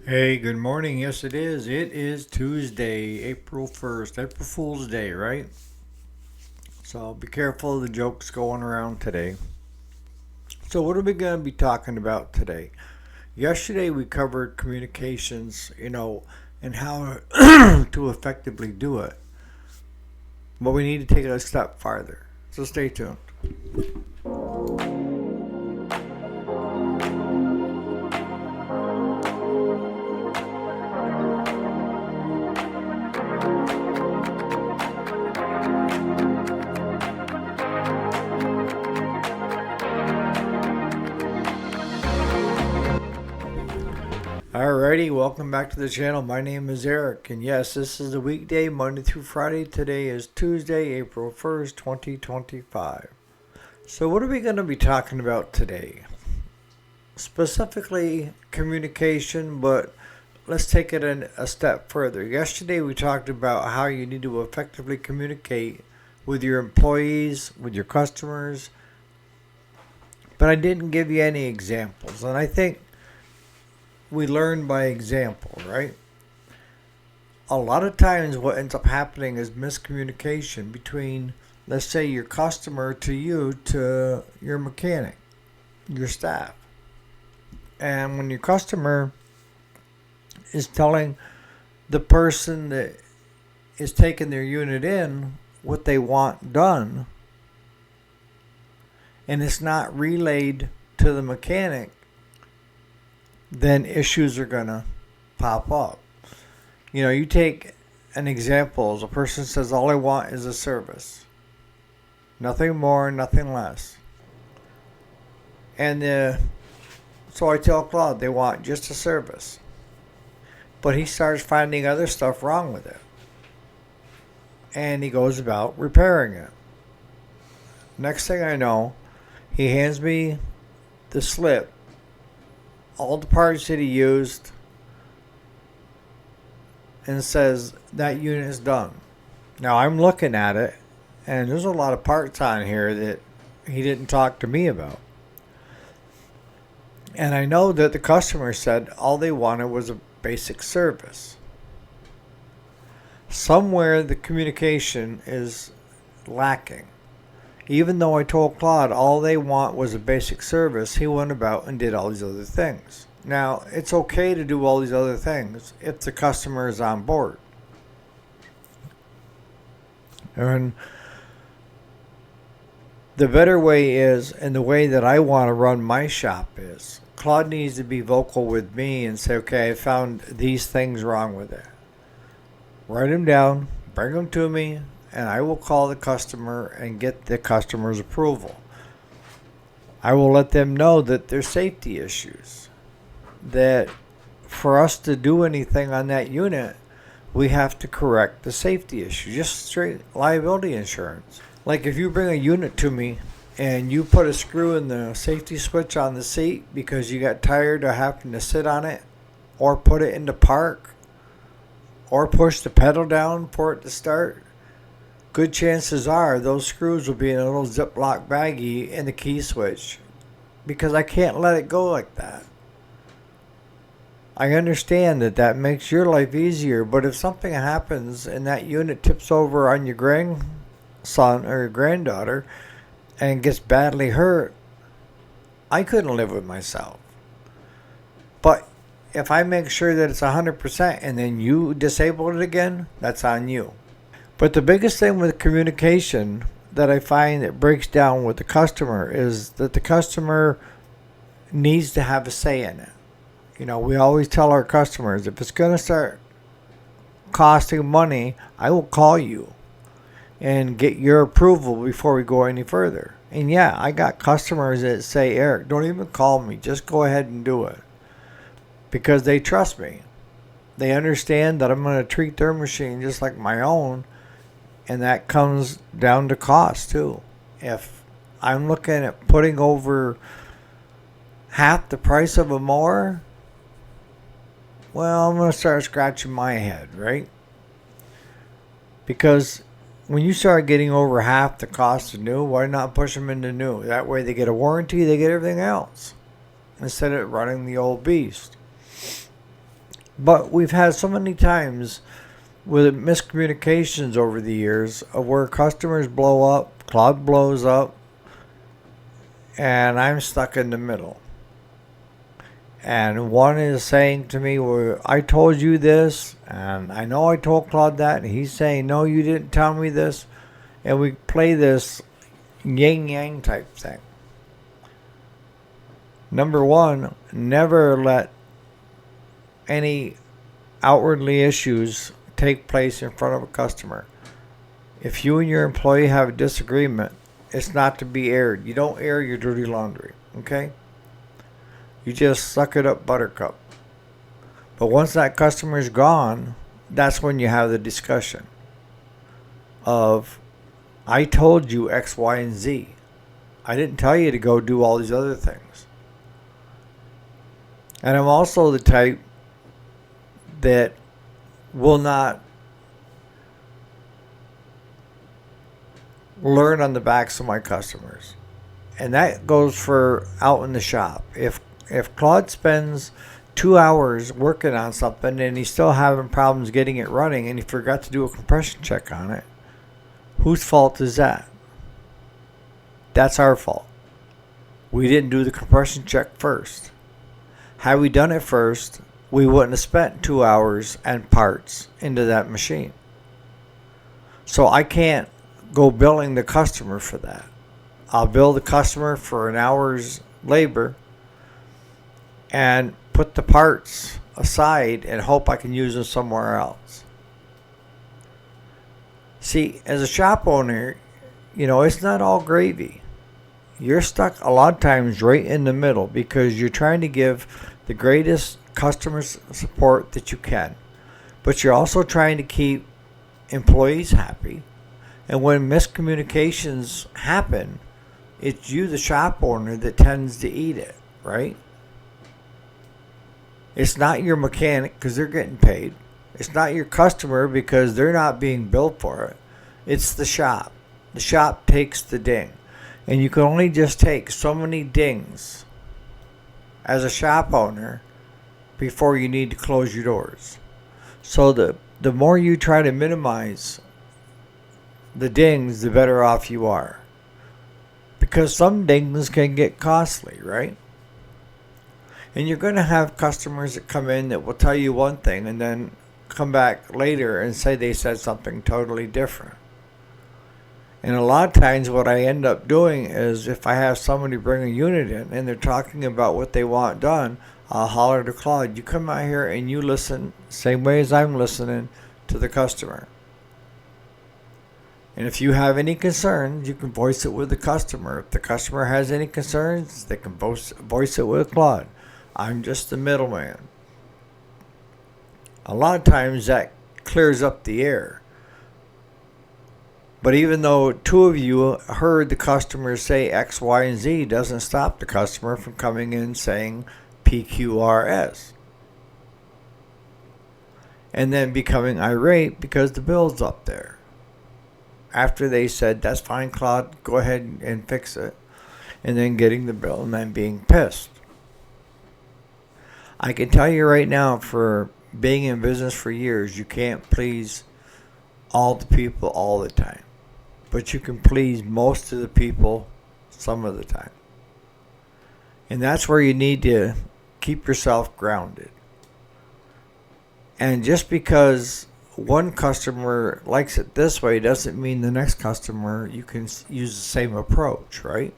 Hey, good morning. Yes, it is. It is Tuesday, April 1st, April Fool's Day, right? So be careful of the jokes going around today. So, what are we going to be talking about today? Yesterday, we covered communications, and how to effectively do it. But we need to take it a step farther. So, stay tuned. Alrighty, welcome back to the channel. My name is Eric, and yes, this is the weekday, Monday through Friday. Today is Tuesday, April 1st, 2025. So, what are we going to be talking about today? Specifically, communication, but let's take it a step further. Yesterday, we talked about how you need to effectively communicate with your employees, with your customers, but I didn't give you any examples. And I think we learn by example, right? A lot of times, what ends up happening is miscommunication between, let's say, your customer to you to your mechanic, your staff. And when your customer is telling the person that is taking their unit in what they want done, and it's not relayed to the mechanic, then issues are going to pop up. You take an example as a person says, all I want is a service. Nothing more, nothing less. And so I tell Claude they want just a service. But he starts finding other stuff wrong with it. And he goes about repairing it. Next thing I know, he hands me the slip, all the parts that he used, and says that unit is done. Now I'm looking at it, and there's a lot of parts on here that he didn't talk to me about. And I know that the customer said all they wanted was a basic service. Somewhere the communication is lacking. Even though I told Claude all they want was a basic service, he went about and did all these other things. Now, it's okay to do all these other things if the customer is on board. And the better way is, and the way that I want to run my shop is, Claude needs to be vocal with me and say, okay, I found these things wrong with it. Write them down, bring them to me, and I will call the customer and get the customer's approval. I will let them know that there's safety issues, that for us to do anything on that unit, we have to correct the safety issue, just straight liability insurance. Like if you bring a unit to me and you put a screw in the safety switch on the seat because you got tired of having to sit on it or put it into park or push the pedal down for it to start, good chances are those screws will be in a little Ziploc baggie in the key switch because I can't let it go like that. I understand that that makes your life easier, but if something happens and that unit tips over on your grandson or your granddaughter and gets badly hurt, I couldn't live with myself. But if I make sure that it's 100% and then you disable it again, that's on you. But the biggest thing with communication that I find that breaks down with the customer is that the customer needs to have a say in it. We always tell our customers, if it's going to start costing money, I will call you and get your approval before we go any further. And yeah, I got customers that say, Eric, don't even call me. Just go ahead and do it. Because they trust me. They understand that I'm going to treat their machine just like my own. And that comes down to cost too. If I'm looking at putting over half the price of a mower, well, I'm going to start scratching my head, right? Because when you start getting over half the cost of new, why not push them into new? That way they get a warranty, they get everything else, instead of running the old beast. But we've had so many times with miscommunications over the years of where customers blow up, Claude blows up, and I'm stuck in the middle. And one is saying to me, well, I told you this, and I know I told Claude that, and he's saying, no, you didn't tell me this. And we play this yin-yang type thing. Number one, never let any outwardly issues take place in front of a customer. If you and your employee have a disagreement, it's not to be aired. You don't air your dirty laundry, okay? You just suck it up, buttercup. But once that customer's gone, that's when you have the discussion of, I told you X, Y, and Z. I didn't tell you to go do all these other things. And I'm also the type that will not learn on the backs of my customers. And that goes for out in the shop. If Claude spends 2 hours working on something and he's still having problems getting it running and he forgot to do a compression check on it, whose fault is that? That's our fault. We didn't do the compression check first. Had we done it first, we wouldn't have spent 2 hours and parts into that machine. So I can't go billing the customer for that. I'll bill the customer for an hour's labor and put the parts aside and hope I can use them somewhere else. See, as a shop owner, it's not all gravy. You're stuck a lot of times right in the middle because you're trying to give the greatest customer support that you can, but you're also trying to keep employees happy. And when miscommunications happen, it's you, the shop owner, that tends to eat it, right? It's not your mechanic because they're getting paid. It's not your customer because they're not being billed for it. It's the shop. The shop takes the ding. And you can only just take so many dings as a shop owner before you need to close your doors. So the more you try to minimize the dings, the better off you are. Because some dings can get costly, right? And you're going to have customers that come in that will tell you one thing and then come back later and say they said something totally different. And a lot of times what I end up doing is if I have somebody bring a unit in and they're talking about what they want done, I'll holler to Claude, you come out here and you listen same way as I'm listening to the customer. And if you have any concerns, you can voice it with the customer. If the customer has any concerns, they can voice it with Claude. I'm just the middleman. A lot of times that clears up the air. But even though two of you heard the customer say X, Y, and Z, doesn't stop the customer from coming in saying PQRS. And then becoming irate because the bill's up there. After they said, that's fine, Claude, go ahead and fix it. And then getting the bill and then being pissed. I can tell you right now, for being in business for years, you can't please all the people all the time. But you can please most of the people some of the time. And that's where you need to keep yourself grounded. And just because one customer likes it this way doesn't mean the next customer you can use the same approach, right?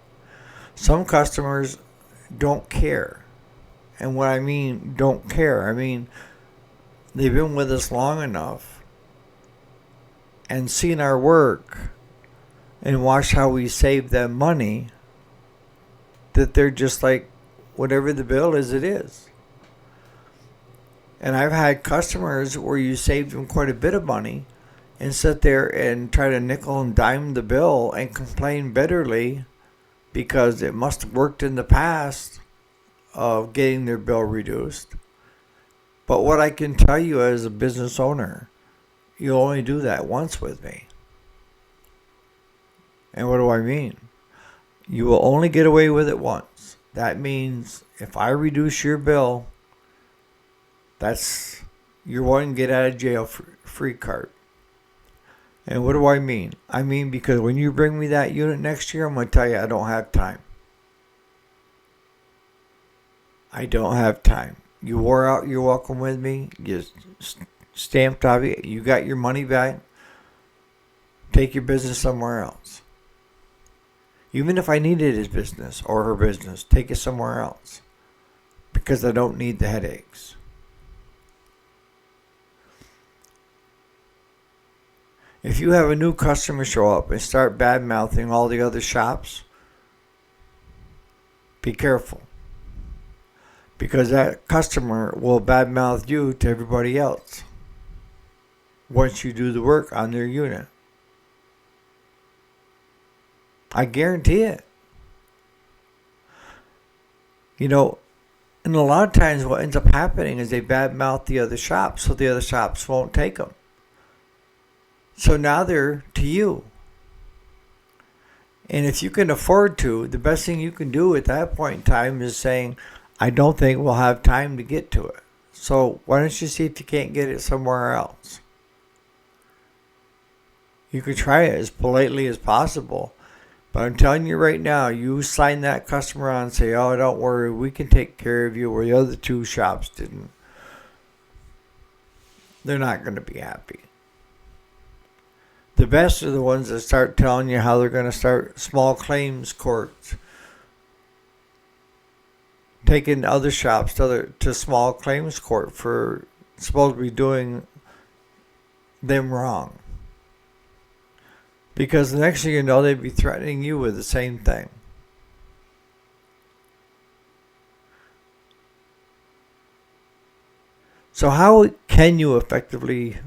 Some customers don't care. And what I mean don't care, I mean they've been with us long enough and seen our work and watched how we save them money that they're just like, whatever the bill is, it is. And I've had customers where you saved them quite a bit of money and sit there and try to nickel and dime the bill and complain bitterly because it must have worked in the past of getting their bill reduced. But what I can tell you as a business owner, you only do that once with me. And what do I mean? You will only get away with it once. That means if I reduce your bill, that's your one get out of jail free card. And what do I mean? I mean because when you bring me that unit next year, I'm going to tell you I don't have time. I don't have time. You wore out your welcome with me. You stamped off it. You got your money back. Take your business somewhere else. Even if I needed his business or her business, take it somewhere else. Because I don't need the headaches. If you have a new customer show up and start bad-mouthing all the other shops, be careful. Because that customer will badmouth you to everybody else once you do the work on their unit. I guarantee it. You know, and a lot of times what ends up happening is they badmouth the other shops so the other shops won't take them. So now they're to you. And if you can afford to, the best thing you can do at that point in time is saying, I don't think we'll have time to get to it. So why don't you see if you can't get it somewhere else? You can try it as politely as possible. But I'm telling you right now, you sign that customer on and say, oh, don't worry, we can take care of you where the other two shops didn't. They're not going to be happy. The best are the ones that start telling you how they're going to start small claims courts. Taking other shops to small claims court for supposed to be doing them wrong. Because the next thing you know, they'd be threatening you with the same thing. So how can you effectively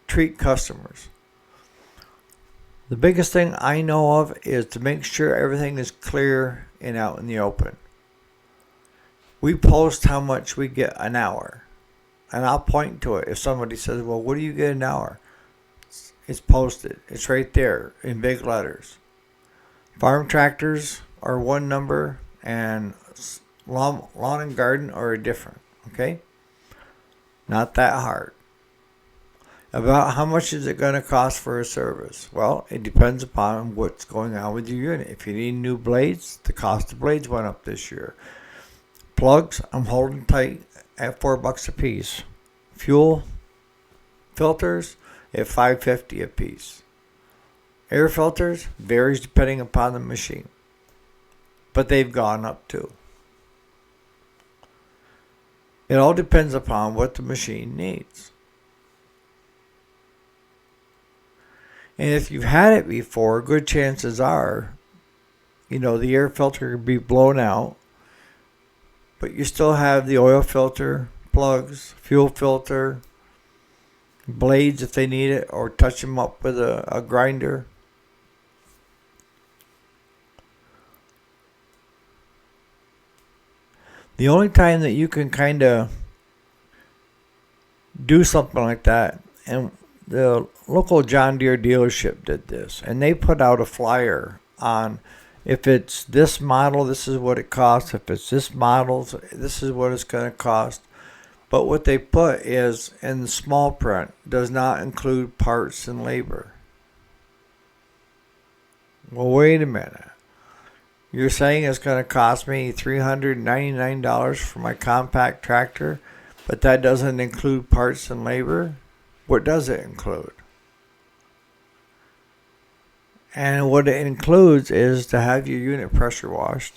treat customers? The biggest thing I know of is to make sure everything is clear and out in the open. We post how much we get an hour. And I'll point to it. If somebody says, well, what do you get an hour? It's posted. It's right there in big letters. Farm tractors are one number and lawn and garden are different. Okay? Not that hard. About how much is it going to cost for a service? Well, it depends upon what's going on with your unit. If you need new blades, the cost of blades went up this year. Plugs, I'm holding tight at $4 a piece. Fuel filters at $5.50 a piece. Air filters varies depending upon the machine, but they've gone up too. It all depends upon what the machine needs. And if you've had it before, good chances are, the air filter could be blown out, but you still have the oil filter, plugs, fuel filter, blades if they need it, or touch them up with a grinder. The only time that you can kind of do something like that, and the local John Deere dealership did this, and they put out a flyer on if it's this model, this is what it costs. If it's this model, this is what it's going to cost. But what they put is, in the small print, does not include parts and labor. Well, wait a minute. You're saying it's going to cost me $399 for my compact tractor, but that doesn't include parts and labor? What does it include? And what it includes is to have your unit pressure washed,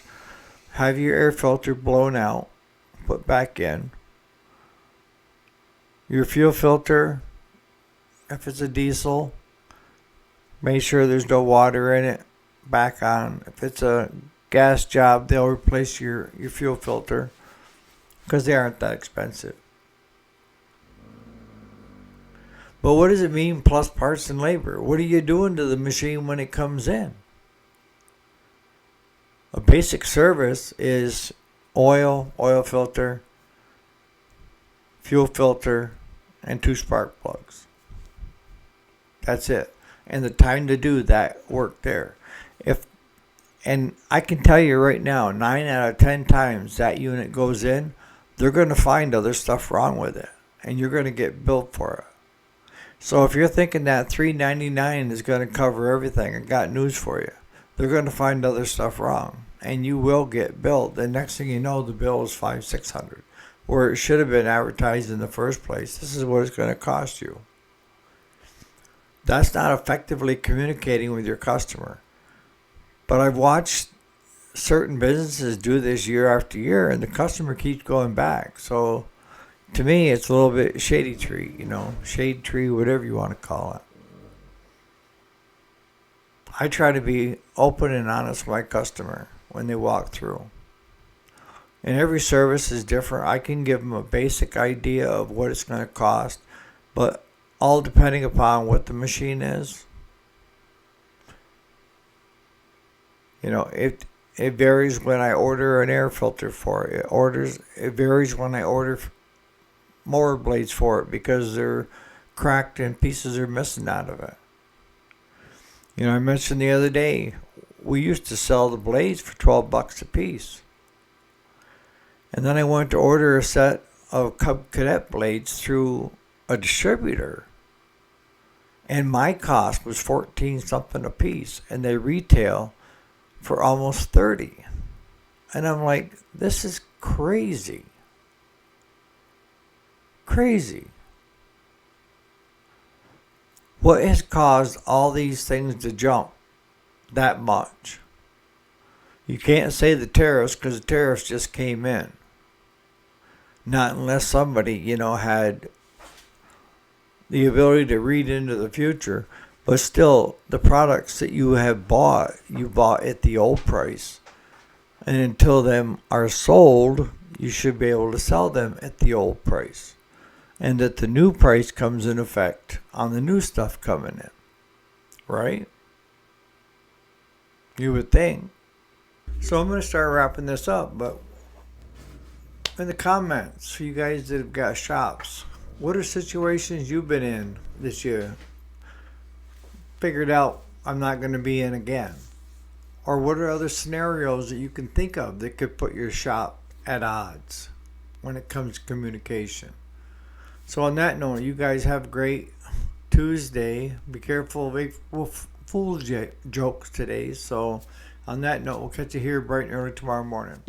have your air filter blown out, put back in, your fuel filter, if it's a diesel, make sure there's no water in it, back on. If it's a gas job, they'll replace your fuel filter because they aren't that expensive. But what does it mean plus parts and labor? What are you doing to the machine when it comes in? A basic service is oil filter, fuel filter, and 2 spark plugs. That's it. And the time to do that work there. And I can tell you right now, 9 out of 10 times that unit goes in, they're going to find other stuff wrong with it. and you're going to get billed for it. So if you're thinking that $3.99 is going to cover everything, I got news for you. They're going to find other stuff wrong, and you will get billed. The next thing you know, the bill is $500-$600, where it should have been advertised in the first place. This is what it's going to cost you. That's not effectively communicating with your customer. But I've watched certain businesses do this year after year, and the customer keeps going back. So to me, it's a little bit shady tree, shade tree, whatever you want to call it. I try to be open and honest with my customer when they walk through. And every service is different. I can give them a basic idea of what it's going to cost, but all depending upon what the machine is. It varies when I order an air filter for it. It varies when I order mower blades for it because they're cracked and pieces are missing out of it. I mentioned the other day, we used to sell the blades for $12 a piece. And then I went to order a set of Cub Cadet blades through a distributor. And my cost was 14 something a piece. And they retail for almost 30. And I'm like, this is crazy. Crazy. What has caused all these things to jump that much? You can't say the tariffs because the tariffs just came in. Not unless somebody, had the ability to read into the future. But still, the products that you bought at the old price. And until them are sold, you should be able to sell them at the old price. And that the new price comes in effect on the new stuff coming in. Right? You would think. So I'm going to start wrapping this up. But in the comments, for you guys that have got shops, what are situations you've been in this year? Figured out I'm not going to be in again. Or what are other scenarios that you can think of that could put your shop at odds when it comes to communication? So on that note, you guys have a great Tuesday. Be careful of April Fool's jokes today. So on that note, we'll catch you here bright and early tomorrow morning.